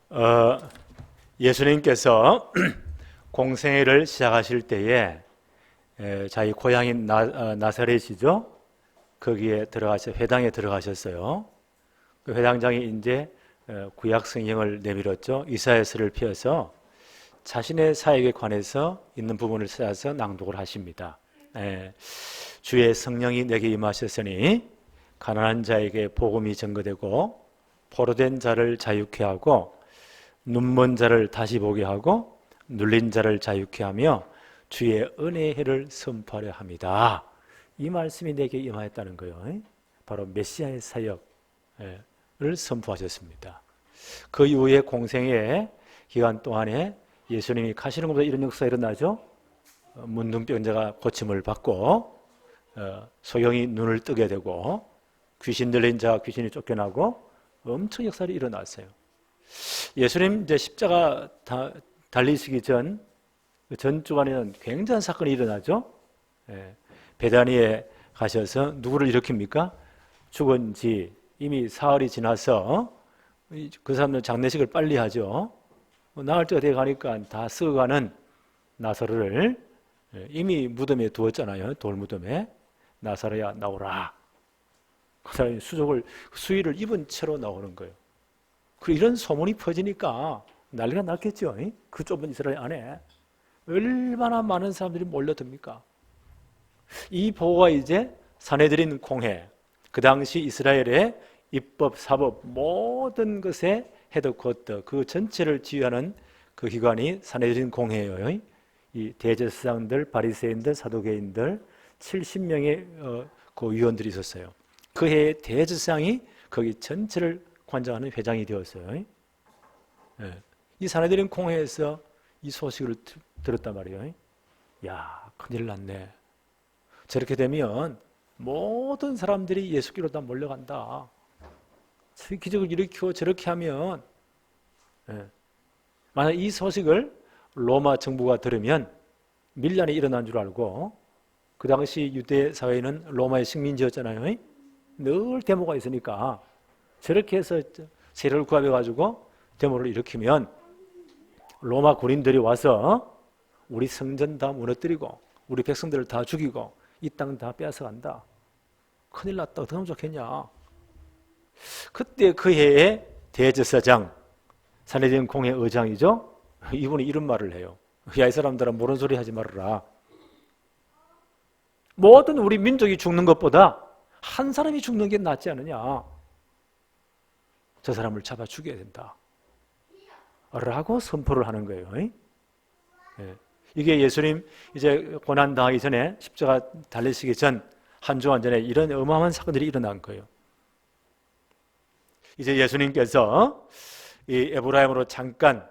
어, 예수님께서 공생애를 시작하실 때에 자기 고향인 나사렛이죠. 거기에 회당에 들어가셨어요. 그 회당장이 이제 구약 성경을 내밀었죠. 이사야서를 펴서 자신의 사역에 관해서 있는 부분을 찾아서 낭독을 하십니다. 주의 성령이 내게 임하셨으니 가난한 자에게 복음이 전거되고 포로된 자를 자유케 하고 눈먼 자를 다시 보게 하고 눌린 자를 자유케 하며 주의 은혜의 해를 선포하려 합니다. 이 말씀이 내게 임하였다는 거예요. 바로 메시아의 사역을 선포하셨습니다. 그 이후에 공생의 기간 동안에 예수님이 가시는 것보다 이런 역사가 일어나죠. 문둥병자가 고침을 받고 소경이 눈을 뜨게 되고 귀신 들린 자가 귀신이 쫓겨나고 엄청 역사가 일어났어요. 예수님 이제 십자가 달리시기 전 주간에는 굉장한 사건이 일어나죠. 베다니에 가셔서 누구를 일으킵니까? 죽은 지 이미 사흘이 지나서 그 사람들 장례식을 빨리 하죠. 나흘 때가 돼 가니까 다 썩어가는 나사로를 이미 무덤에 두었잖아요. 돌무덤에. 나사로야 나오라. 그 사람이 수의를 입은 채로 나오는 거예요. 이런 소문이 퍼지니까 난리가 났겠죠. 그 좁은 이스라엘 안에 얼마나 많은 사람들이 몰려듭니까? 이 보고가 이제 산헤드린 공회, 그 당시 이스라엘의 입법, 사법 모든 것의 헤드쿼터, 그 전체를 지휘하는 그 기관이 산헤드린 공회예요. 이 대제사장들, 바리새인들, 사두개인들 70명의 그 위원들이 있었어요. 그 해에 대제사장이 거기 전체를 관장하는 회장이 되었어요. 이 산헤드린 공회에서 이 소식을 들었단 말이에요. 야, 큰일 났네. 저렇게 되면 모든 사람들이 예수께로 다 몰려간다. 기적을 일으키고 저렇게 하면 만약 이 소식을 로마 정부가 들으면 밀란이 일어난 줄 알고, 그 당시 유대 사회는 로마의 식민지였잖아요. 늘 데모가 있으니까 저렇게 해서 세력을 구합해가지고 데모를 일으키면 로마 군인들이 와서 우리 성전 다 무너뜨리고 우리 백성들을 다 죽이고 이 땅 다 빼앗아간다. 큰일 났다. 어떻게 하면 좋겠냐. 그때 그 해에 대제사장, 산헤드린 공회 의장이죠. 이분이 이런 말을 해요. 야, 이 사람들아, 모르는 소리 하지 말아라. 모든 우리 민족이 죽는 것보다 한 사람이 죽는 게 낫지 않느냐. 저 사람을 잡아 죽여야 된다. 라고 선포를 하는 거예요. 이게 예수님 이제 고난 당하기 전에, 십자가 달리시기 전 한 주간 전에 이런 어마어마한 사건들이 일어난 거예요. 이제 예수님께서 이 에브라임으로 잠깐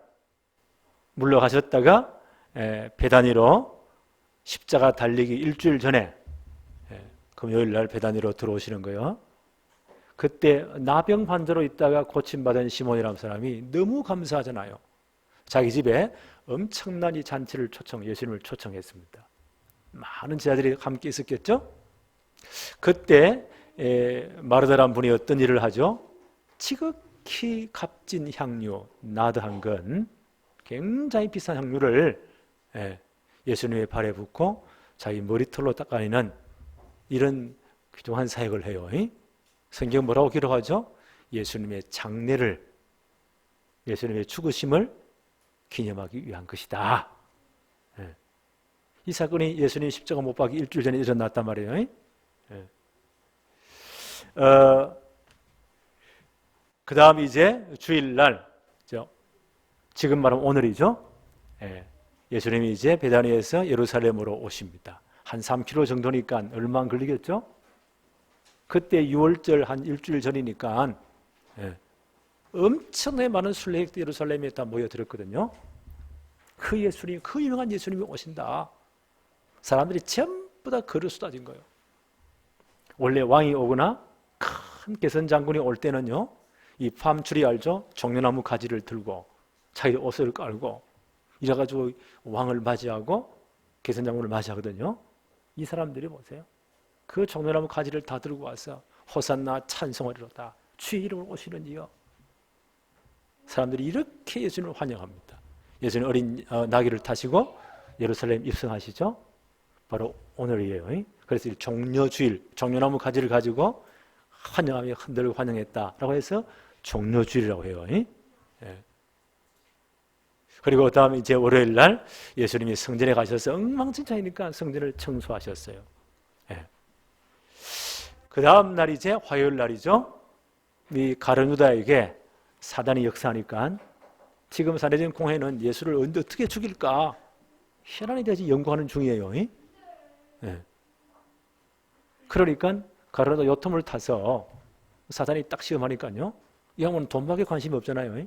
물러가셨다가 베다니로 십자가 달리기 일주일 전에 금요일 날 베다니로 들어오시는 거예요. 그때 나병 환자로 있다가 고침받은 시몬이라는 사람이 너무 감사하잖아요. 자기 집에 엄청난 이 잔치를 예수님을 초청했습니다. 많은 제자들이 함께 있었겠죠? 그때 마르다라는 분이 어떤 일을 하죠? 지극히 값진 향유, 나드 한 건, 굉장히 비싼 향유를 예수님의 발에 붓고 자기 머리털로 닦아내는 이런 귀중한 사역을 해요. 성경 뭐라고 기록하죠? 예수님의 장례를, 예수님의 죽으심을 기념하기 위한 것이다. 이 사건이 예수님 십자가 못 박기 일주일 전에 일어났단 말이에요. 그 다음 이제 주일날, 지금 말하면 오늘이죠. 예수님이 이제 베다니에서 예루살렘으로 오십니다. 한 3km 정도니까 얼마 안 걸리겠죠? 그때 6월절 한 일주일 전이니까 엄청나게 많은 순례객들이 예루살렘에 다 모여들었거든요. 그 예수님, 그 유명한 예수님이 오신다. 사람들이 전부 다 걸어 쏟아진 거예요. 원래 왕이 오거나 큰 개선 장군이 올 때는요, 이 팜추리 알죠? 종려나무 가지를 들고 자기 옷을 깔고 이래가지고 왕을 맞이하고 개선 장군을 맞이하거든요. 이 사람들이 보세요. 그 종려나무 가지를 다 들고 와서 호산나 찬송하리로다. 주의 이름으로 오시는 이여. 사람들이 이렇게 예수님을 환영합니다. 예수님 어린 나귀를 타시고 예루살렘 입성하시죠. 바로 오늘이에요. 그래서 종려주일, 종려나무 가지를 가지고 환영하며 흔들고 환영했다라고 해서 종려주일이라고 해요. 예. 그리고 그 다음에 이제 월요일 날 예수님이 성전에 가셔서 엉망진창이니까 성전을 청소하셨어요. 예. 그 다음 날 이제 화요일 날이죠. 이 가룟 유다에게 사단이 역사하니까 지금 사내전 공회는 예수를 언제 어떻게 죽일까 희한한 일이 연구하는 중이에요. 예. 그러니까 가룟 유다 요텀을 타서 사단이 딱 시험하니까요. 이 양반은 돈밖에 관심이 없잖아요.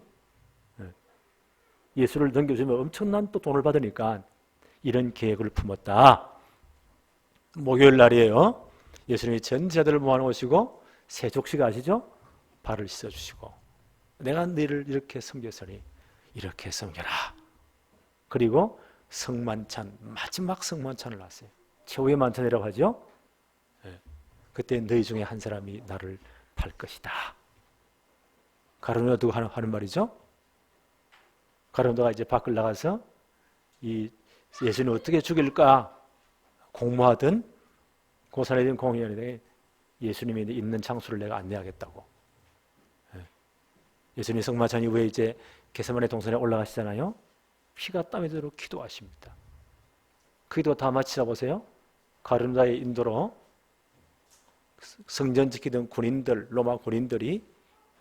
예수를 넘겨주면 엄청난 또 돈을 받으니까 이런 계획을 품었다. 목요일 날이에요. 예수님이 전 제자들을 모아놓으시고 세족식 아시죠? 발을 씻어주시고 내가 너희를 이렇게 섬겼으니 이렇게 섬겨라. 그리고 성만찬, 마지막 성만찬을 하세요. 최후의 만찬이라고 하죠. 그때 너희 중에 한 사람이 나를 팔 것이다. 가룟 유다 두고 하는 말이죠. 가룟 유다가 이제 밖을 나가서 이 예수님 어떻게 죽일까 공모하던 고사내된 공의원에 예수님이 있는 장소를 내가 안내하겠다고. 예수님이 성만찬 이후에 이제 겟세마네 동산에 올라가시잖아요. 피가 땀이 도록 기도하십니다. 그 기도 다 마치자 보세요. 가룟 유다의 인도로 성전 지키던 군인들, 로마 군인들이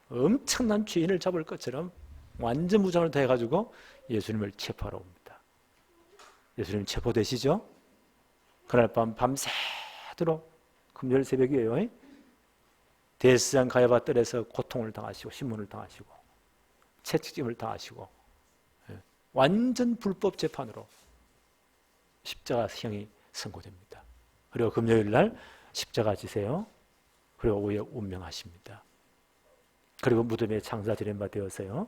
엄청난 죄인을 잡을 것처럼 완전 무장을 다해가지고 예수님을 체포하러 옵니다. 예수님 체포되시죠? 그날 밤 밤새도록 금요일 새벽이에요. 대제사장 가야바 뜰에서 고통을 당하시고 신문을 당하시고 채찍질을 당하시고 완전 불법 재판으로 십자가형이 선고됩니다. 그리고 금요일 날 십자가 지세요. 그리고 오후에 운명하십니다. 그리고 무덤에 장사 지낸바 되어서요.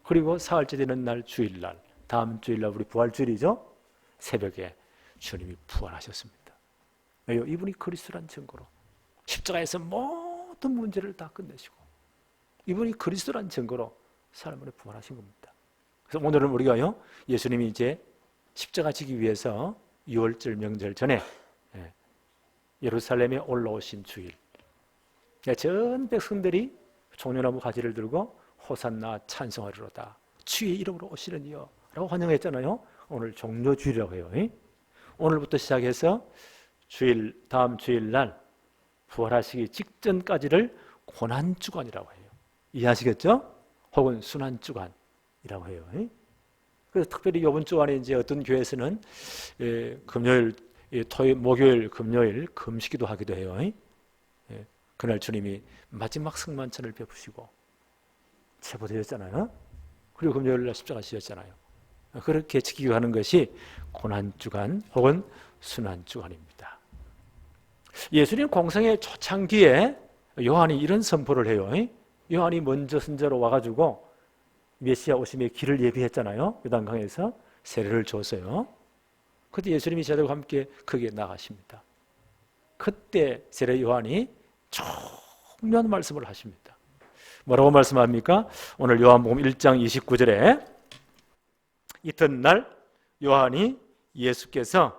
그리고 사흘째 되는 날 주일날, 다음 주일날 우리 부활주일이죠. 새벽에 주님이 부활하셨습니다. 왜요? 이분이 그리스도란 증거로 십자가에서 모든 문제를 다 끝내시고 이분이 그리스도란 증거로 사람을 부활하신 겁니다. 그래서 오늘은 우리가요 예수님이 이제 십자가 지기 위해서 6월절 명절 전에 예루살렘에 올라오신 주일, 전 백성들이 종려나무 가지를 들고 호산나 찬송하리로다 주의 이름으로 오시는 이여 라고 환영했잖아요. 오늘 종려주일이라고 해요. 오늘부터 시작해서 주일, 다음 주일날 부활하시기 직전까지를 고난주간이라고 해요. 이해하시겠죠? 혹은 순환주간이라고 해요. 그래서 특별히 이번 주간에 이제 어떤 교회에서는 금요일, 토요일, 목요일, 금요일 금식기도 하기도 해요. 그날 주님이 마지막 성만찬을 베푸시고 체포되었잖아요. 그리고 금요일날 십자가 지셨잖아요. 그렇게 지키고 하는 것이 고난주간 혹은 순환주간입니다. 예수님 공생의 초창기에 요한이 이런 선포를 해요. 요한이 먼저 선자로 와가지고 메시아 오심의 길을 예비했잖아요. 요단강에서 세례를 줬어요. 그때 예수님이 제자들과 함께 거기에 나가십니다. 그때 세례 요한이 중요한 말씀을 하십니다. 뭐라고 말씀합니까? 오늘 요한복음 1장 29절에 이튿날 요한이 예수께서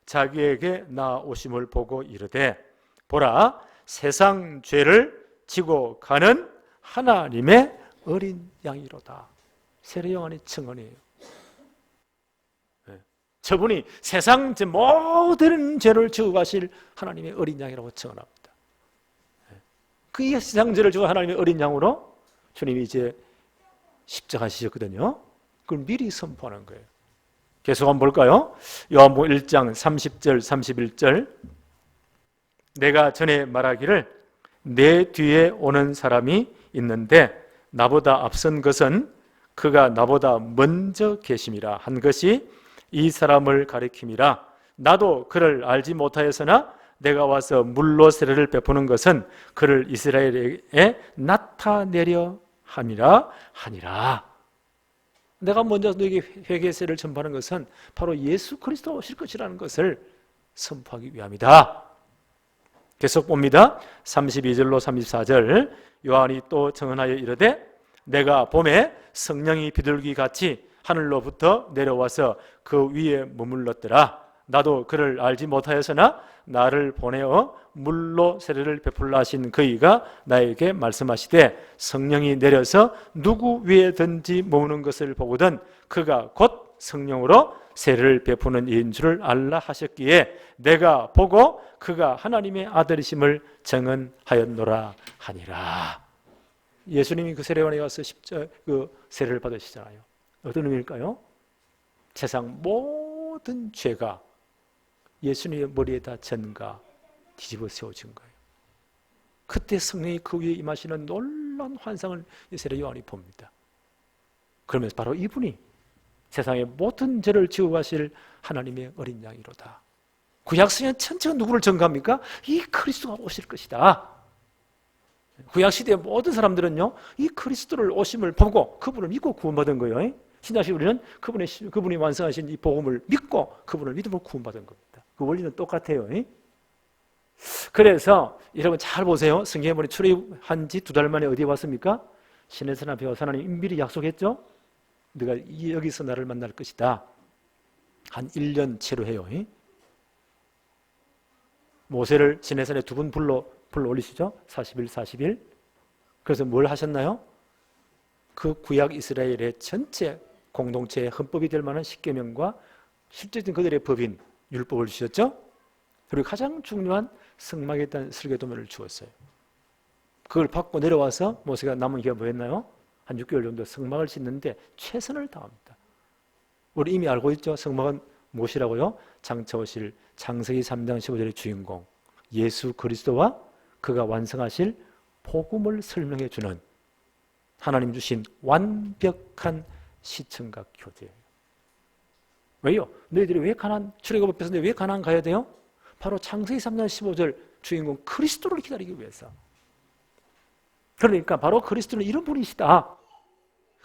자기에게 나오심을 보고 이르되 보라 세상 죄를 지고 가는 하나님의 어린 양이로다. 세례 요한의 증언이에요. 저분이 세상 모든 죄를 지고 가실 하나님의 어린 양이라고 증언합니다. 그 세상 죄를 지고 하나님의 어린 양으로 주님이 이제 십자가 지셨거든요. 그걸 미리 선포하는 거예요. 계속 한번 볼까요? 요한복음 1장 30절 31절 내가 전에 말하기를 내 뒤에 오는 사람이 있는데 나보다 앞선 것은 그가 나보다 먼저 계심이라 한 것이 이 사람을 가리킴이라. 나도 그를 알지 못하였으나 내가 와서 물로 세례를 베푸는 것은 그를 이스라엘에 나타내려 함이라 하니라. 내가 먼저 너에게 회개의 세례를 전파하는 것은 바로 예수 그리스도가 오실 것이라는 것을 선포하기 위함이다. 계속 봅니다. 32절로 34절 요한이 또 증언하여 이르되 내가 봄에 성령이 비둘기 같이 하늘로부터 내려와서 그 위에 머물렀더라. 나도 그를 알지 못하였으나 나를 보내어 물로 세례를 베풀라 하신 그이가 나에게 말씀하시되 성령이 내려서 누구 위에든지 머무는 것을 보거든 그가 곧 성령으로 세례를 베푸는 이인 줄을 알라 하셨기에 내가 보고 그가 하나님의 아들이심을 증언하였노라 하니라. 예수님이 그 세례원에 가서 그 세례를 받으시잖아요. 어떤 의미일까요? 세상 모든 죄가 예수님의 머리에다 전가 뒤집어 세워진 거예요. 그때 성령이 그 위에 임하시는 놀라운 환상을 세례 요한이 봅니다. 그러면서 바로 이분이 세상의 모든 죄를 지고 가실 하나님의 어린 양이로다. 구약성경 전체가 누구를 증거합니까? 이 그리스도가 오실 것이다. 구약시대의 모든 사람들은요, 이 그리스도를 오심을 보고 그분을 믿고 구원받은 거예요. 신약시 우리는 그분이 완성하신 이 복음을 믿고 그분을 믿음으로 구원받은 겁니다. 그 원리는 똑같아요. 그래서 여러분 잘 보세요. 성경에 보니 출애굽한 지 2달 만에 어디에 왔습니까? 시내산 앞에 와서 하나님 미리 약속했죠. 네가 여기서 나를 만날 것이다. 한 1년 채로 해요. 모세를 시내산에 2번 불러 올리시죠. 40일 40일. 그래서 뭘 하셨나요? 그 구약 이스라엘의 전체 공동체의 헌법이 될 만한 십계명과 실제적인 그들의 법인 율법을 주셨죠. 그리고 가장 중요한 성막에 대한 설계도면을 주었어요. 그걸 받고 내려와서 모세가 남은 기간 뭐였나요? 한 6개월 정도 성막을 짓는데 최선을 다합니다. 우리 이미 알고 있죠. 성막은 무엇이라고요? 장차 오실 창세기 3장 15절의 주인공 예수 그리스도와 그가 완성하실 복음을 설명해 주는 하나님 주신 완벽한 시청각 교재예요. 왜요? 너희들이 왜 출애굽 앞에서 왜 가나안 가야 돼요? 바로 창세기 3장 15절 주인공 그리스도를 기다리기 위해서. 그러니까 바로 그리스도는 이런 분이시다.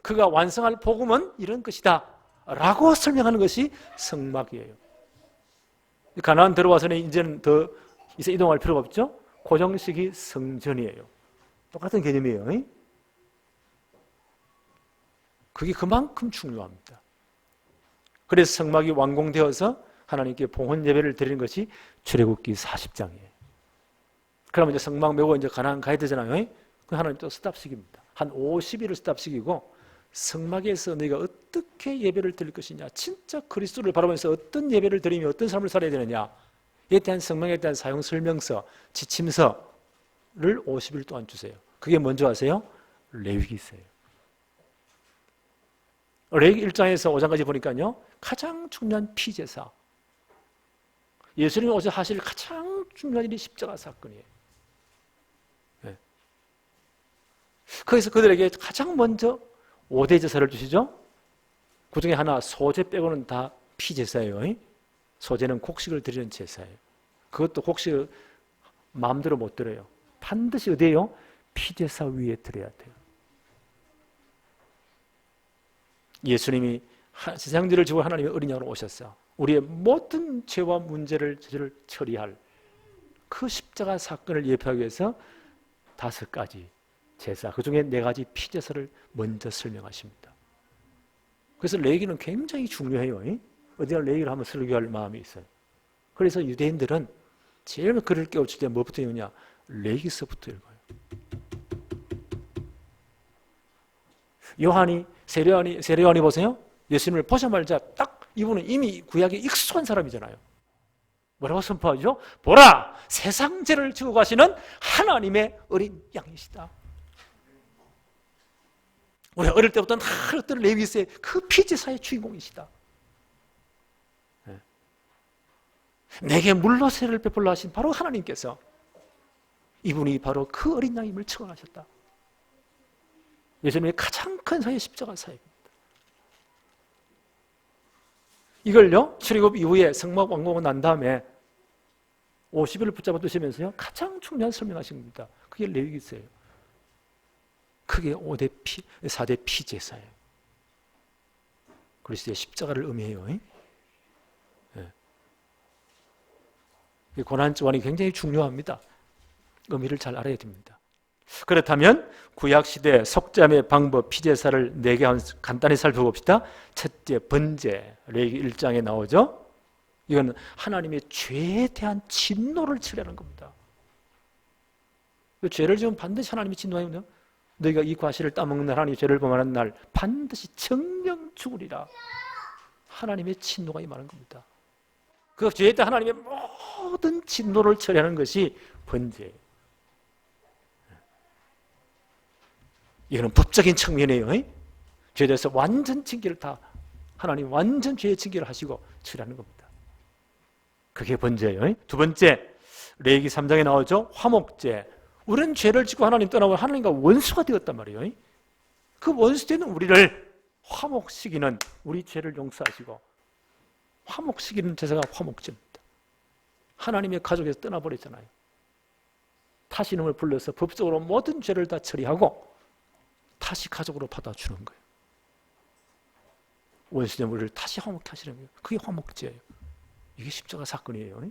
그가 완성할 복음은 이런 것이다. 라고 설명하는 것이 성막이에요. 가나안 들어와서는 이제는 더 이제 이동할 필요가 없죠? 고정식이 성전이에요. 똑같은 개념이에요. 그게 그만큼 중요합니다. 그래서 성막이 완공되어서 하나님께 봉헌 예배를 드리는 것이 출애굽기 40장이에요. 그러면 이제 성막 메고 이제 가나안 가야 되잖아요. 그 하나님 또 스탑식입니다. 한 50일을 스탑식이고 성막에서 너희가 어떻게 예배를 드릴 것이냐, 진짜 그리스도를 바라보면서 어떤 예배를 드리며 어떤 삶을 살아야 되느냐에 대한 성막에 대한 사용 설명서, 지침서를 50일 동안 주세요. 그게 뭔지 아세요? 레위기서예요. 레위기 1장에서 5장까지 보니까요, 가장 중요한 피제사, 예수님이 오셔서 하실 가장 중요한 일이 십자가 사건이에요. 네. 거기서 그들에게 가장 먼저 5대 제사를 주시죠. 그 중에 하나 소제 빼고는 다 피제사예요. 소제는 곡식을 드리는 제사예요. 그것도 곡식을 마음대로 못 드려요. 반드시 어디에요? 피제사 위에 드려야 돼요. 예수님이 세상죄를 지고 하나님의 어린 양으로 오셨어. 우리의 모든 죄와 문제를 처리할 그 십자가 사건을 예표하기 위해서 5가지 제사, 그 중에 4가지 피제사를 먼저 설명하십니다. 그래서 레위기는 굉장히 중요해요. 어디가 레위기를 한번 설교할 마음이 있어요. 그래서 유대인들은 제일 글을 깨우칠 때 뭐부터 읽느냐? 레위기서부터 읽어요. 세례요한이 보세요. 예수님을 보자마자 딱 이분은 이미 구약에 익숙한 사람이잖아요. 뭐라고 선포하죠? 보라! 세상 죄를 지고 가시는 하나님의 어린 양이시다. 우리 어릴 때부터 어떤 레위기서의 그 피제사의 주인공이시다. 네. 내게 물로 세례를 베풀라 하신 바로 하나님께서 이분이 바로 그 어린 양임을 증언하셨다. 예수님의 가장 큰 사역이 십자가 사역입니다. 이걸요, 출애굽 이후에 성막 완공은 난 다음에 50일을 붙잡아 두시면서요, 가장 중요한 설명하신 겁니다. 그게 레위기서예요. 그게 4대 피제사예요. 그리스도의 십자가를 의미해요. 네. 고난주안이 굉장히 중요합니다. 의미를 잘 알아야 됩니다. 그렇다면 구약시대 속죄함의 방법, 피제사를 4개 간단히 살펴봅시다. 첫째, 번제. 레위기 1장에 나오죠. 이건 하나님의 죄에 대한 진노를 처리하는 겁니다. 죄를 지으면 반드시 하나님이 진노하거든요. 너희가 이 과실을 따먹는 하나님의 죄를 범하는 날 반드시 정령 죽으리라. 하나님의 진노가 임하는 겁니다. 그 죄에 대한 하나님의 모든 진노를 처리하는 것이 번제예요. 이거는 법적인 측면이에요. 죄에 대해서 완전 징계를 다 하나님 완전 죄의 징계를 하시고 처리하는 겁니다. 그게 번제예요. 두 번째, 레위기 3장에 나오죠. 화목제. 우리는 죄를 짓고 하나님 떠나고 하나님과 원수가 되었단 말이에요. 그 원수되는 우리를 화목시키는, 우리 죄를 용서하시고 화목시키는 제사가 화목제입니다. 하나님의 가족에서 떠나버렸잖아요. 다시 이놈을 불러서 법적으로 모든 죄를 다 처리하고 다시 가족으로 받아주는 거예요. 원수된 우리를 다시 화목케 하시는 거예요. 그게 화목제예요. 이게 십자가 사건이에요.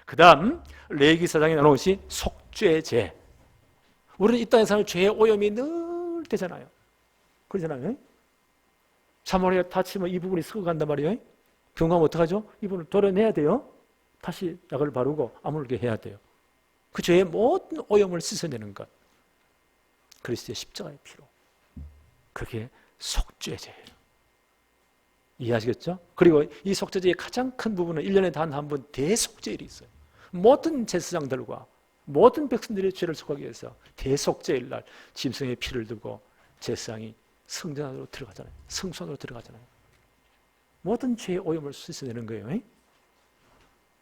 그 다음 레위기 4장에 나오는 것이 속죄제. 우리는 이 땅에 사는 죄의 오염이 늘 되잖아요. 그러잖아요. 사모리가 다치면 이 부분이 썩어간단 말이에요. 병 가면 어떡하죠? 이 부분을 도려내야 돼요. 다시 약을 바르고 아물게 해야 돼요. 그 죄의 모든 오염을 씻어내는 것, 그리스도의 십자가의 피로. 그게 속죄제예요. 이해하시겠죠? 그리고 이 속죄제의 가장 큰 부분은 1년에 단 한 번 대속죄일이 있어요. 모든 제사장들과 모든 백성들의 죄를 속하기 위해서 대속죄일 날 짐승의 피를 두고 제사장이 성전 안으로 들어가잖아요. 성소 안으로 들어가잖아요. 모든 죄의 오염을 씻어내는 거예요.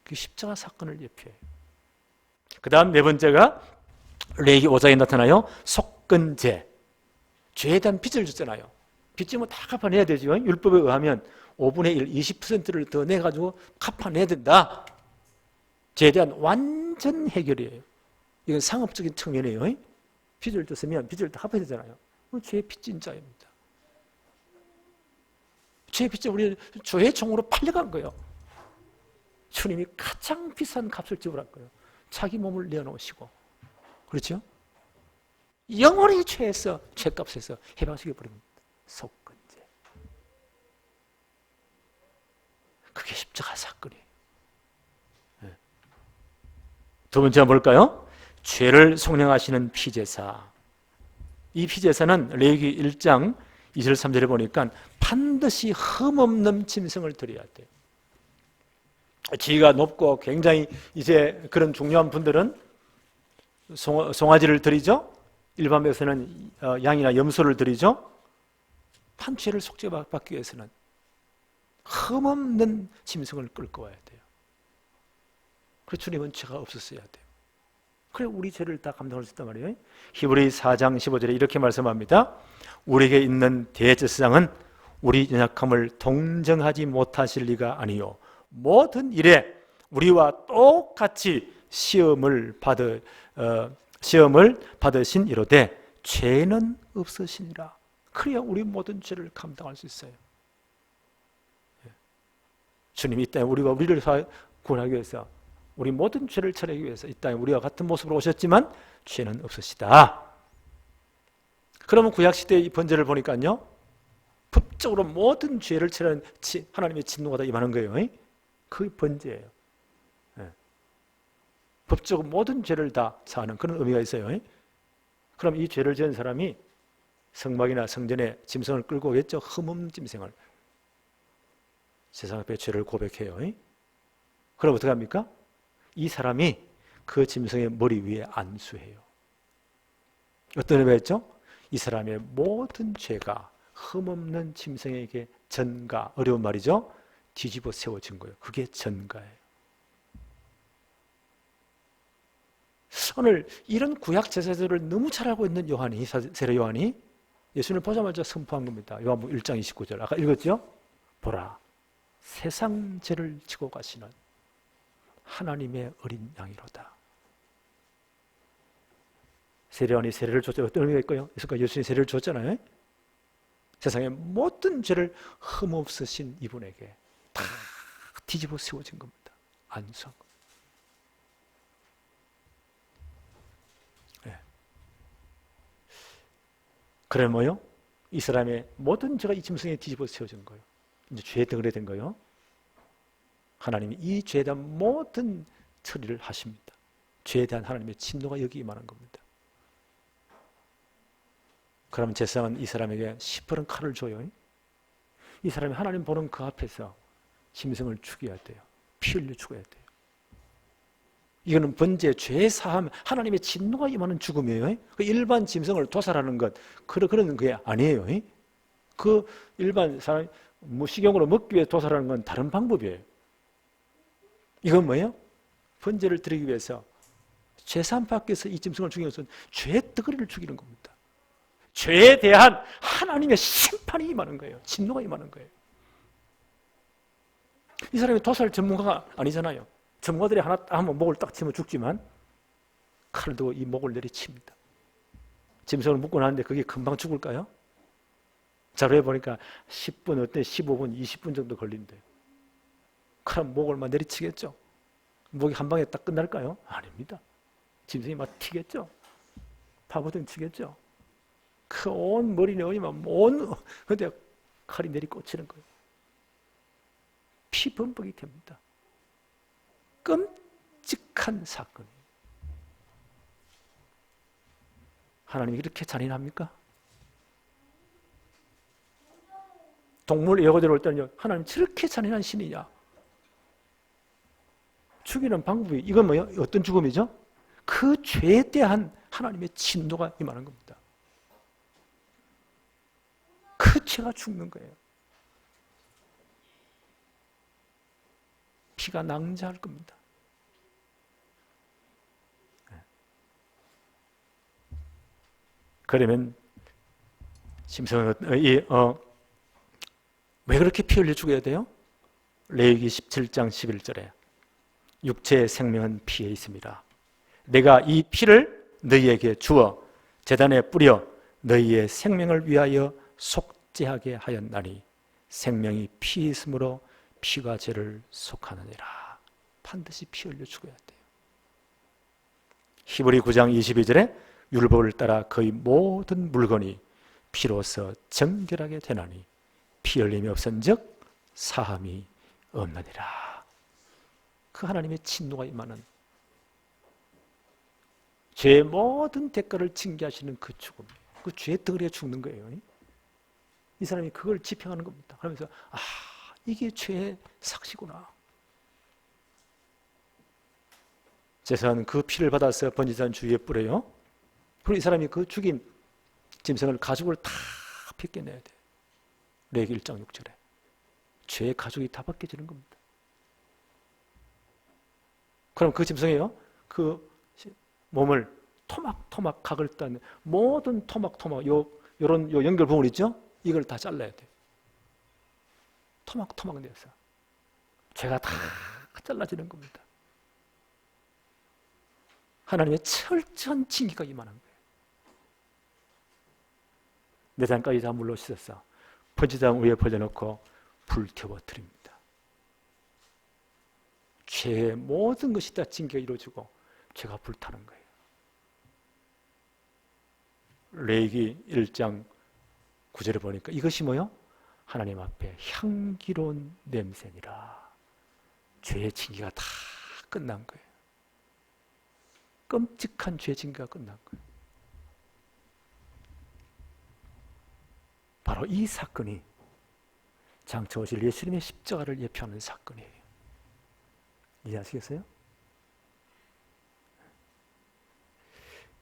그 십자가 사건을 예표해요. 그 다음 네 번째가 레위기 5장에 나타나요. 속건제. 죄에 대한 빚을 줬잖아요. 빚지면 다 갚아내야 되죠. 율법에 의하면 5분의 1, 20%를 더 내가지고 갚아내야 된다. 죄에 대한 완전 해결이에요. 이건 상업적인 측면이에요. 빚을 줬으면 빚을 다 갚아야 되잖아요. 죄의 빚진 자입니다. 죄의 빚진 우리 죄의 종으로 팔려간 거예요. 주님이 가장 비싼 값을 지불한 거예요. 자기 몸을 내어놓으시고. 그렇죠? 영원히 죄에서, 죄값에서 해방시켜버립니다. 속건제. 그게 십자가 사건이에요. 두 번째가 뭘까요? 죄를 속량하시는 피제사. 이 피제사는 레위기 1장 2절 3절에 보니까 반드시 흠없는 짐승을 드려야 돼요. 지위가 높고 굉장히 이제 그런 중요한 분들은 송아지를 드리죠. 일반 백성은 양이나 염소를 드리죠. 판죄를 속죄받기 위해서는 흠없는 짐승을 끌고 와야 돼요. 그래서 주님은 죄가 없었어야 돼요. 그래 우리 죄를 다 감당할 수 있단 말이에요. 히브리 4장 15절에 이렇게 말씀합니다. 우리에게 있는 대제사장은 우리 연약함을 동정하지 못하실 리가 아니요 모든 일에 우리와 똑같이 시험을 받으신 이로되 죄는 없으시니라. 그래야 우리 모든 죄를 감당할 수 있어요. 주님이 이 땅에 우리를 구원하기 위해서 우리 모든 죄를 처리하기 위해서 이 땅에 우리와 같은 모습으로 오셨지만 죄는 없으시다. 그러면 구약시대의 이 번제를 보니까요 법적으로 모든 죄를 처리하는 하나님의 진노가 다 임하는 거예요. 그게 번제예요. 법적으로 모든 죄를 다 사하는 그런 의미가 있어요. 그럼 이 죄를 지은 사람이 성막이나 성전에 짐승을 끌고 오겠죠. 흠없는 짐승을. 세상 앞에 죄를 고백해요. 그럼 어떻게 합니까? 이 사람이 그 짐승의 머리 위에 안수해요. 어떤 의미가 있죠? 이 사람의 모든 죄가 흠없는 짐승에게 전가, 어려운 말이죠. 뒤집어 세워진 거예요. 그게 전가예요. 오늘 이런 구약 제사들을 너무 잘 알고 있는 세례 요한이 예수님을 보자마자 선포한 겁니다. 요한복음 1장 29절 아까 읽었죠? 보라 세상 죄를 지고 가시는 하나님의 어린 양이로다. 세례 요한이 세례를 줬죠. 어떤 의미가 있고요? 예수님이 세례를 줬잖아요. 세상의 모든 죄를 흠없으신 이분에게 다 뒤집어 세워진 겁니다. 안수한 겁니다. 그래 뭐요? 이 사람의 모든 죄가 이 짐승에 뒤집어 세워진 거예요. 이제 죄의 덩어리 된 거예요. 하나님이 이 죄에 대한 모든 처리를 하십니다. 죄에 대한 하나님의 진노가 여기 임하는 겁니다. 그러면 제사장은 이 사람에게 시퍼런 칼을 줘요. 이 사람이 하나님 보는 그 앞에서 짐승을 죽여야 돼요. 피 흘려 죽어야 돼요. 이거는 번제, 죄 사함, 하나님의 진노가 임하는 죽음이에요. 그 일반 짐승을 도살하는 것, 그런 게 아니에요. 그 일반 사람, 식용으로 먹기 위해 도살하는 건 다른 방법이에요. 이건 뭐예요? 번제를 드리기 위해서 죄사함 받기 위해서 이 짐승을 죽이는 것은 죄의 덩어리를 죽이는 겁니다. 죄에 대한 하나님의 심판이 임하는 거예요. 진노가 임하는 거예요. 이 사람이 도살 전문가가 아니잖아요. 전문가들이 하나 한번 목을 딱 치면 죽지만 칼을 들고 이 목을 내리칩니다. 짐승을 묶고 나는데 그게 금방 죽을까요? 자료에 보니까 10분, 어때 15분, 20분 정도 걸린대요. 그럼 목을 막 내리치겠죠? 목이 한 방에 딱 끝날까요? 아닙니다. 짐승이 막 튀겠죠? 파고등 치겠죠? 그 온 머리 내어이면 근데 칼이 내리꽂히는 거예요. 피 범벅이 됩니다. 끔찍한 사건이에요. 하나님이 이렇게 잔인합니까? 동물 예고대로 올 때는 하나님 저렇게 잔인한 신이냐? 죽이는 방법이 이건 뭐예요? 어떤 죽음이죠? 그 죄에 대한 하나님의 진노가 임하는 겁니다. 그 죄가 죽는 거예요. 피가 낭자할 겁니다. 그러면 심성은 왜 그렇게 피 흘려 죽어야 돼요? 레위기 17장 11절에 육체의 생명은 피에 있습니다. 내가 이 피를 너희에게 주어 제단에 뿌려 너희의 생명을 위하여 속죄하게 하였나니 생명이 피에 있으므로 피가 죄를 속하느니라. 반드시 피 흘려 죽어야 돼요. 히브리 9장 22절에 율법을 따라 거의 모든 물건이 피로서 정결하게 되나니 피 흘림이 없은즉 사함이 없느니라. 그 하나님의 진노가 임하는 죄의 모든 대가를 징계하시는 그 죽음, 그 죄의 덩어리에 죽는 거예요. 이 사람이 그걸 지평하는 겁니다. 그러면서 이게 죄의 삭시구나. 제사는 그 피를 받아서 번제단 주위에 뿌려요. 그리고 이 사람이 그 죽인 짐승을 가죽을 다 벗겨내야 돼요. 레위기 1장 6절에 죄의 가죽이 다 벗겨지는 겁니다. 그럼 그 짐승이요, 그 몸을 토막토막 각을 딴 모든 토막토막 요런 연결 부분 있죠? 이걸 다 잘라야 돼요. 토막토막 내서 죄가 다 잘라지는 겁니다. 하나님의 철저한 징계가 임하는 거예요. 내장까지 다 물로 씻어서 번제단 위에 벌려놓고 불태워 드립니다. 죄의 모든 것이 다 징계가 이루어지고 죄가 불타는 거예요. 레위기 1장 9절에 보니까 이것이 뭐요? 하나님 앞에 향기로운 냄새니라. 죄의 징계가 다 끝난 거예요. 끔찍한 죄 징계가 끝난 거예요. 바로 이 사건이 장차 오실 예수님의 십자가를 예표하는 사건이에요. 이해하시겠어요?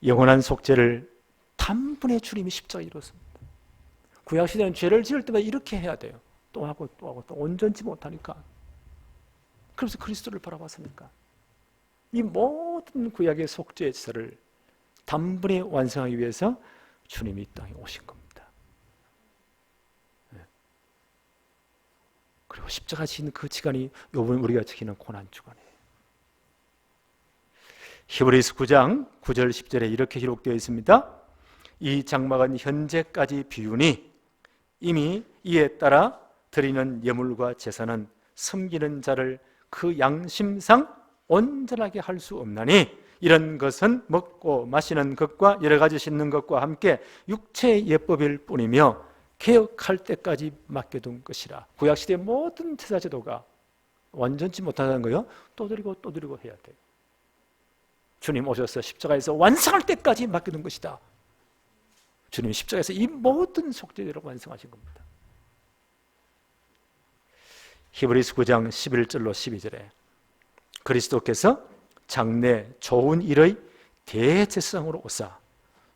영원한 속죄를 단번에 주님이 십자가에 이뤘습니다. 구약시대는 죄를 지을 때마다 이렇게 해야 돼요. 또 하고 또 하고 또 온전치 못하니까. 그래서 그리스도를 바라봤으니까. 이 모든 구약의 속죄제를 단번에 완성하기 위해서 주님이 이 땅에 오신 겁니다. 그리고 십자가 지는 그 시간이 요번 우리가 지키는 고난주간이에요. 히브리서 9장 9절 10절에 이렇게 기록되어 있습니다. 이 장막은 현재까지 비우니 이미 이에 따라 드리는 예물과 제사는 섬기는 자를 그 양심상 온전하게 할 수 없나니 이런 것은 먹고 마시는 것과 여러 가지 씻는 것과 함께 육체의 예법일 뿐이며 개혁할 때까지 맡겨둔 것이라. 구약시대의 모든 제사제도가 완전치 못하다는 거예요. 또 드리고 또 드리고 해야 돼요. 주님 오셔서 십자가에서 완성할 때까지 맡겨둔 것이다. 주님이 십자가에서 이 모든 속죄제를 완성하신 겁니다. 히브리서 9장 11절로 12절에 그리스도께서 장래 좋은 일의 대제사장으로 오사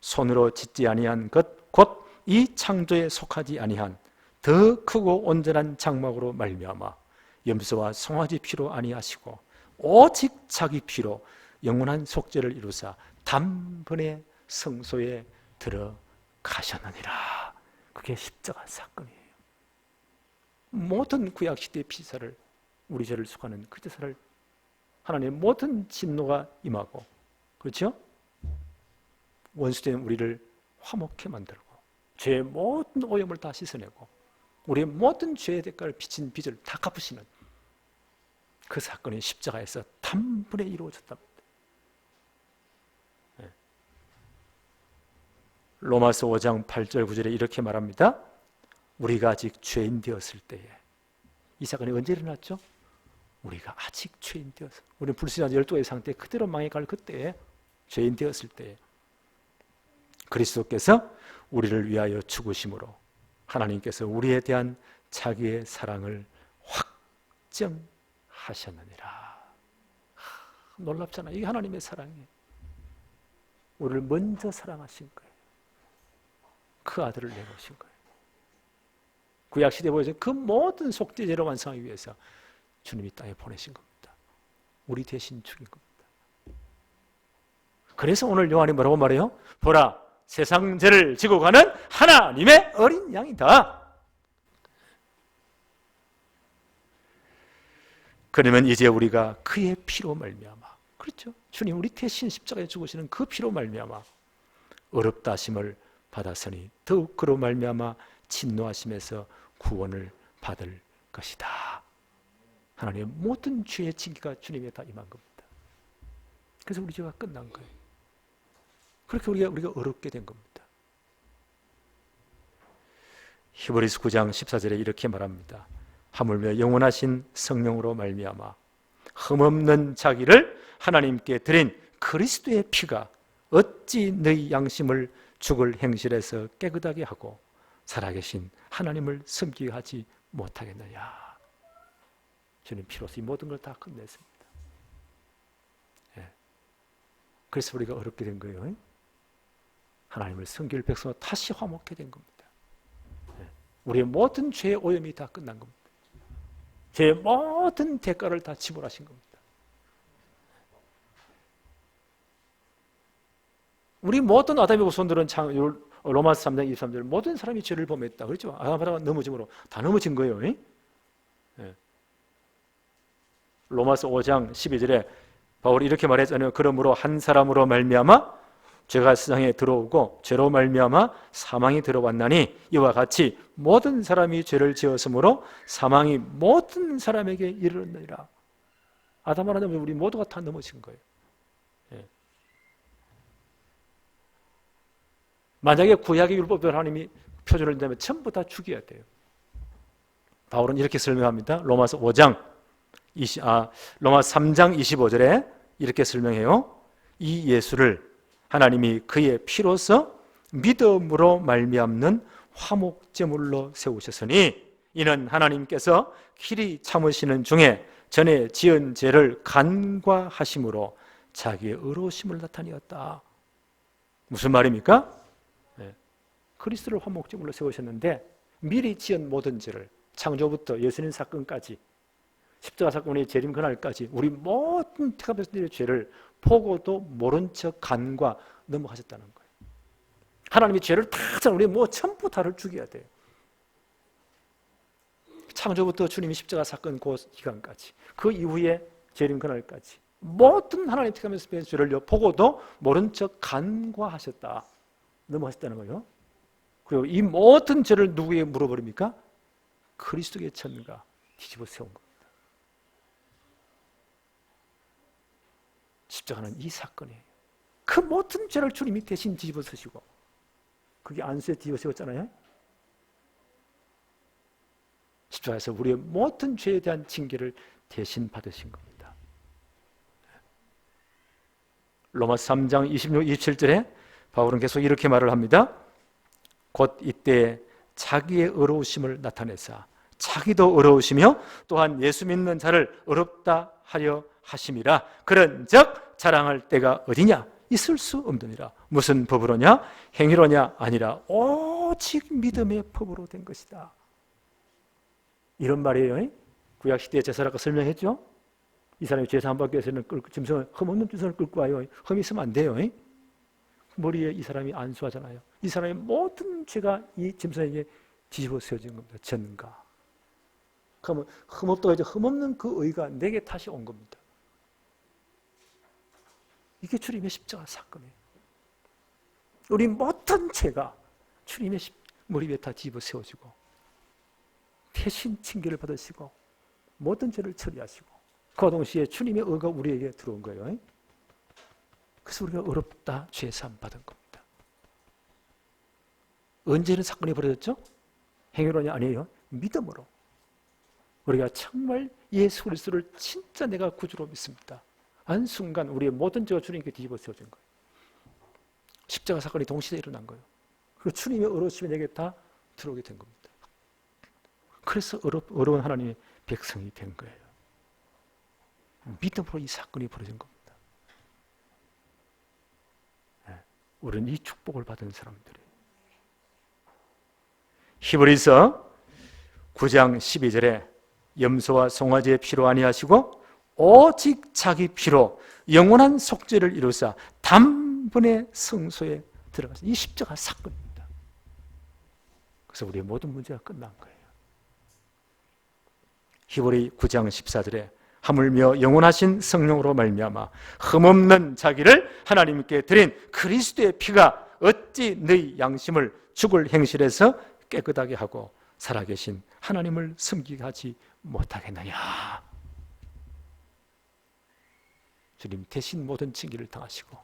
손으로 짓지 아니한 것 곧 이 창조에 속하지 아니한 더 크고 온전한 장막으로 말미암아 염소와 송아지 피로 아니하시고 오직 자기 피로 영원한 속죄를 이루사 단번에 성소에 들어가셨느니라. 그게 십자가 사건이에요. 모든 구약시대의 피사를, 우리 죄를 속하는 그 제사를 하나님의 모든 진노가 임하고, 그렇죠? 원수된 우리를 화목해 만들고 죄의 모든 오염을 다 씻어내고 우리의 모든 죄의 대가를 비친 빚을 다 갚으시는 그 사건이 십자가에서 단번에 이루어졌답니다. 네. 로마서 5장 8절 9절에 이렇게 말합니다. 우리가 아직 죄인 되었을 때에, 이 사건이 언제 일어났죠? 우리가 아직 죄인 되었을, 우리는 불신한 12의 상태 그대로 망해갈 그때에, 죄인 되었을 때에 그리스도께서 우리를 위하여 죽으심으로 하나님께서 우리에 대한 자기의 사랑을 확정하셨느니라. 놀랍잖아. 이게 하나님의 사랑이에요. 우리를 먼저 사랑하신 거예요. 그 아들을 내놓으신 거예요. 구약시대에 보여준 그 모든 속죄제를 완성하기 위해서 주님이 땅에 보내신 겁니다. 우리 대신 죽인 겁니다. 그래서 오늘 요한이 뭐라고 말해요? 보라, 세상 죄를 지고 가는 하나님의 어린 양이다. 그러면 이제 우리가 그의 피로 말미암아, 그렇죠? 주님 우리 대신 십자가에 죽으시는 그 피로 말미암아 어렵다 하심을 받았으니 더욱 그로 말미암아 진노하심에서 구원을 받을 것이다. 하나님의 모든 죄의 징계가 주님에 다 임한 겁니다. 그래서 우리 죄가 끝난 거예요. 그렇게 우리가 어렵게 된 겁니다. 히브리서 9장 14절에 이렇게 말합니다. 하물며 영원하신 성령으로 말미암아 흠없는 자기를 하나님께 드린 그리스도의 피가 어찌 너희 양심을 죽을 행실에서 깨끗하게 하고 살아계신 하나님을 섬기게 하지 못하겠느냐. 주님 피로서 이 모든 걸 다 끝냈습니다. 예. 그래서 우리가 어렵게 된 거예요. 하나님을 섬길 백성으로 다시 화목해 된 겁니다. 예. 우리의 모든 죄의 오염이 다 끝난 겁니다. 죄의 모든 대가를 다 지불하신 겁니다. 우리 모든 아담의 후손들은 로마서 3장 23절 모든 사람이 죄를 범했다. 그렇죠? 아담하다가 넘어짐으로 다 넘어진 거예요. 예. 로마서 5장 12절에 바울이 이렇게 말했잖아요. 그러므로 한 사람으로 말미암아 죄가 세상에 들어오고 죄로 말미암아 사망이 들어왔나니 이와 같이 모든 사람이 죄를 지었으므로 사망이 모든 사람에게 이르렀느니라. 아담 하나 때문에 우리 모두가 다 넘어진 거예요. 예. 만약에 구약의 율법대로 하나님이 표준을 낸다면 전부 다 죽여야 돼요. 바울은 이렇게 설명합니다. 로마서 3장 25절에 이렇게 설명해요. 이 예수를 하나님이 그의 피로서 믿음으로 말미암는 화목제물로 세우셨으니 이는 하나님께서 길이 참으시는 중에 전에 지은 죄를 간과하심으로 자기의 의로우심을 나타내었다. 무슨 말입니까? 네. 그리스도를 화목제물로 세우셨는데 미리 지은 모든 죄를 창조부터 예수님 사건까지 십자가 사건의 재림 그날까지 우리 모든 택함자들의 죄를 보고도 모른 척 간과 넘어가셨다는 거예요. 하나님이 죄를 다 우리 전부 다를 죽여야 돼요. 창조부터 주님이 십자가 사건 그 기간까지 그 이후에 재림 그날까지 모든 하나님 택함자들의 죄를 보고도 모른 척 간과하셨다. 넘어가셨다는 거예요. 그리고 이 모든 죄를 누구에게 물어버립니까? 그리스도의 천가 뒤집어 세운 겁니다. 십자가는 이 사건이에요. 그 모든 죄를 주님이 대신 뒤집어 쓰시고, 그게 안수에 뒤집어 쓰였잖아요. 십자가에서 우리의 모든 죄에 대한 징계를 대신 받으신 겁니다. 로마서 3장 26, 27절에 바울은 계속 이렇게 말을 합니다. 곧 이때 자기의 의로우심을 나타내사 자기도 의로우시며 또한 예수 믿는 자를 의롭다 하려 하심이라. 그런즉 자랑할 때가 어디냐? 있을 수 없느니라. 무슨 법으로냐? 행위로냐? 아니라 오직 믿음의 법으로 된 것이다. 이런 말이에요. 구약시대의 제사라고 설명했죠. 이 사람이 제사 안 받기 위해서는 짐승을, 흠없는 짐승을 끌고 와요. 흠이 있으면 안 돼요. 머리에 이 사람이 안수하잖아요. 이 사람의 모든 죄가 이 짐승에게 뒤집어 쓰여진 겁니다. 전가. 그러면 흠없다고 해서 흠없는 그 의가 내게 다시 온 겁니다. 이게 주님의 십자가 사건이에요. 우리 모든 죄가 주님의 머리 위에 다 뒤집어 세워지고 대신 징계를 받으시고 모든 죄를 처리하시고 그 동시에 주님의 의가 우리에게 들어온 거예요. 그래서 우리가 의롭다 죄사함 받은 겁니다. 언제 이런 사건이 벌어졌죠? 행위로냐? 아니에요. 믿음으로. 우리가 정말 예수 그리스도를 진짜 내가 구주로 믿습니다. 한순간 우리의 모든 죄가 주님께 뒤집어 세워진 거예요. 십자가 사건이 동시에 일어난 거예요. 그리고 주님의 의로우심이 내게 다 들어오게 된 겁니다. 그래서 의로운 하나님의 백성이 된 거예요. 믿음으로 이 사건이 벌어진 겁니다. 우리는 이 축복을 받은 사람들이에요. 히브리서 9장 12절에 염소와 송아지의 피로 아니하시고 오직 자기 피로 영원한 속죄를 이루사 단번에 성소에 들어가서 이 십자가 사건입니다. 그래서 우리의 모든 문제가 끝난 거예요. 히브리 9장 14절에 하물며 영원하신 성령으로 말미암아 흠없는 자기를 하나님께 드린 그리스도의 피가 어찌 너희 양심을 죽을 행실에서 깨끗하게 하고 살아계신 하나님을 섬기게 하지 못하겠느냐. 주님 대신 모든 징계를 당하시고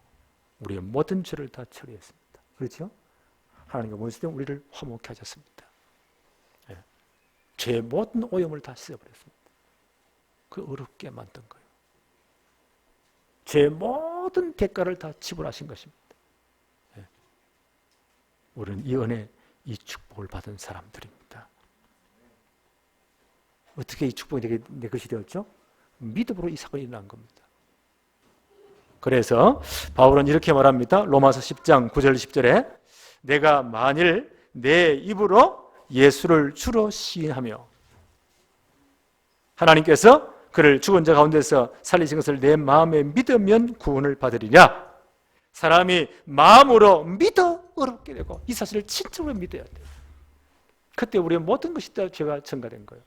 우리의 모든 죄를 다 처리했습니다. 그렇죠? 하나님과 원수된 우리를 화목케 하셨습니다. 죄의 모든 오염을 다 씻어버렸습니다. 그 어렵게 만든 거예요. 죄의 모든 대가를 다 지불하신 것입니다. 우리는 이 은혜, 이 축복을 받은 사람들입니다. 어떻게 이 축복이 내 것이 되었죠? 믿음으로 이 사건이 일어난 겁니다. 그래서 바울은 이렇게 말합니다. 로마서 10장 9절 10절에 내가 만일 내 입으로 예수를 주로 시인하며 하나님께서 그를 죽은 자 가운데서 살리신 것을 내 마음에 믿으면 구원을 받으리냐. 사람이 마음으로 믿어 어렵게 되고 이 사실을 진짜로 믿어야 돼요. 그때 우리의 모든 것이 다 죄가 전가된 거예요.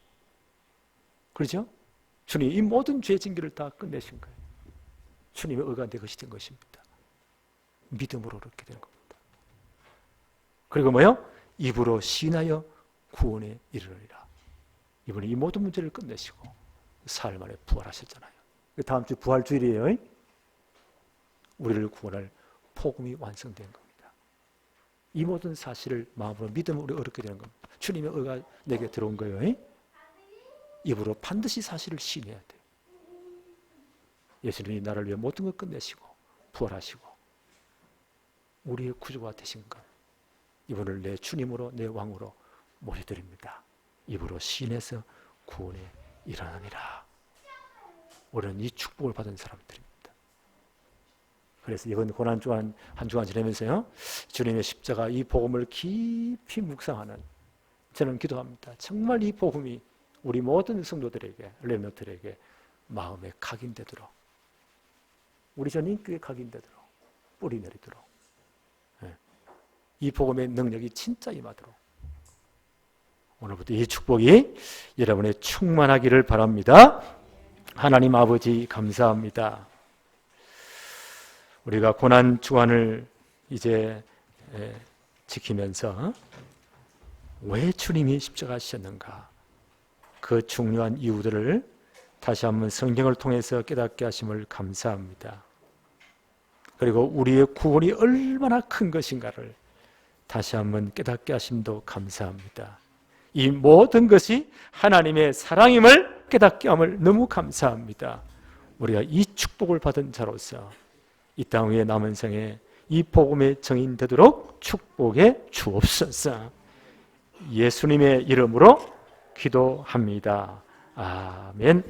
그렇죠? 주님 이 모든 죄 징계를 다 끝내신 거예요. 주님의 의가 내 것이 된 것입니다. 믿음으로 그렇게 된 겁니다. 그리고 뭐요? 입으로 시인하여 구원에 이르리라. 이분이 이 모든 문제를 끝내시고 사흘 만에 부활하셨잖아요. 다음 주 부활주일이에요. 우리를 구원할 복음이 완성된 겁니다. 이 모든 사실을 마음으로 믿으면 우리 어렵게 되는 겁니다. 주님의 의가 내게 들어온 거예요. 입으로 반드시 사실을 시인해야 돼요. 예수님이 나를 위해 모든 걸 끝내시고 부활하시고 우리의 구주가 되신 것, 이분을 내 주님으로 내 왕으로 모셔드립니다. 입으로 시인해서 구원에 일어나니라. 우리는 이 축복을 받은 사람들입니다. 그래서 이번 고난 주간 한 주간 지내면서요, 주님의 십자가 이 복음을 깊이 묵상하는 저는 기도합니다. 정말 이 복음이 우리 모든 성도들에게, 렘넌트들에게 마음에 각인되도록, 우리 전 인격에 각인되도록, 뿌리 내리도록, 이 복음의 능력이 진짜 임하도록 오늘부터 이 축복이 여러분의 충만하기를 바랍니다. 하나님 아버지 감사합니다. 우리가 고난 주간을 이제 지키면서 왜 주님이 십자가 지셨는가, 그 중요한 이유들을 다시 한번 성경을 통해서 깨닫게 하심을 감사합니다. 그리고 우리의 구원이 얼마나 큰 것인가를 다시 한번 깨닫게 하심도 감사합니다. 이 모든 것이 하나님의 사랑임을 깨닫게 함을 너무 감사합니다. 우리가 이 축복을 받은 자로서 이 땅 위에 남은 생에 이 복음의 증인 되도록 축복해 주옵소서. 예수님의 이름으로 기도합니다. 아멘.